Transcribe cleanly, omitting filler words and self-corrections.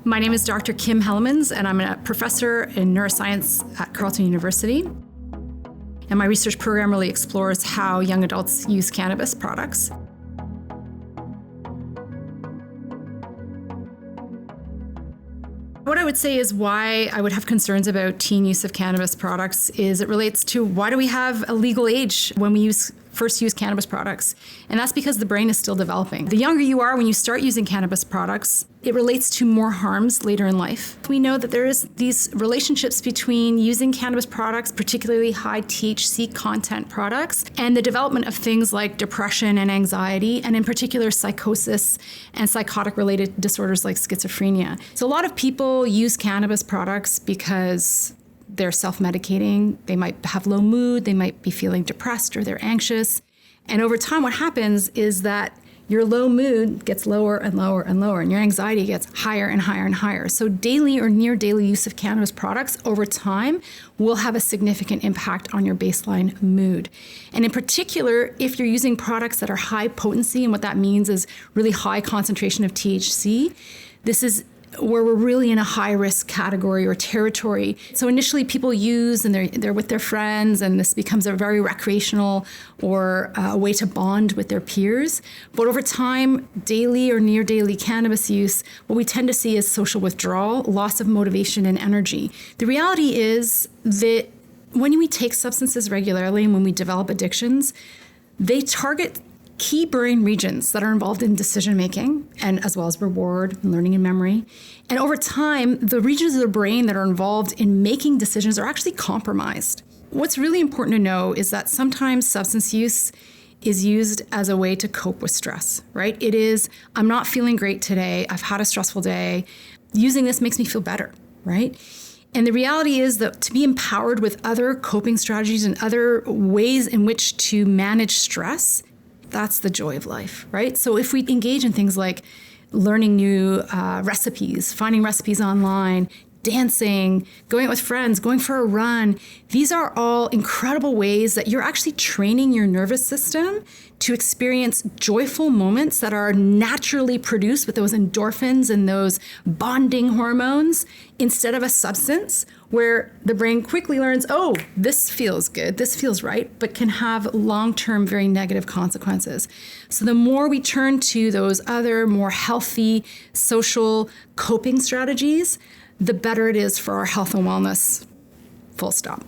My name is Dr. Kim Hellemans, and I'm a professor in neuroscience at Carleton University. And my research program really explores how young adults use cannabis products. What I would say is why I would have concerns about teen use of cannabis products is it relates to why do we have a legal age when we first use cannabis products? And that's because the brain is still developing. The younger you are when you start using cannabis products, it relates to more harms later in life. We know that there is these relationships between using cannabis products, particularly high THC content products, and the development of things like depression and anxiety, and in particular psychosis and psychotic related disorders like schizophrenia. So a lot of people use cannabis products because they're self-medicating, they might have low mood, they might be feeling depressed or they're anxious. And over time, what happens is that your low mood gets lower and lower and lower, and your anxiety gets higher and higher and higher. So daily or near daily use of cannabis products over time will have a significant impact on your baseline mood. And in particular, if you're using products that are high potency, and what that means is really high concentration of THC, this is where we're really in a high-risk category or territory. So initially people use and they're with their friends, and this becomes a very recreational or a way to bond with their peers. But over time, daily or near daily cannabis use, what we tend to see is social withdrawal, loss of motivation and energy. The reality is that when we take substances regularly and when we develop addictions, they target key brain regions that are involved in decision making, and as well as reward, learning, and memory. And over time, the regions of the brain that are involved in making decisions are actually compromised. What's really important to know is that sometimes substance use is used as a way to cope with stress, right? It is, I'm not feeling great today, I've had a stressful day, using this makes me feel better, right? And the reality is that to be empowered with other coping strategies and other ways in which to manage stress, that's the joy of life, right? So if we engage in things like learning new recipes, finding recipes online, dancing, going out with friends, going for a run, these are all incredible ways that you're actually training your nervous system to experience joyful moments that are naturally produced with those endorphins and those bonding hormones instead of a substance where the brain quickly learns, oh, this feels good, this feels right, but can have long-term very negative consequences. So the more we turn to those other more healthy social coping strategies, the better it is for our health and wellness, full stop.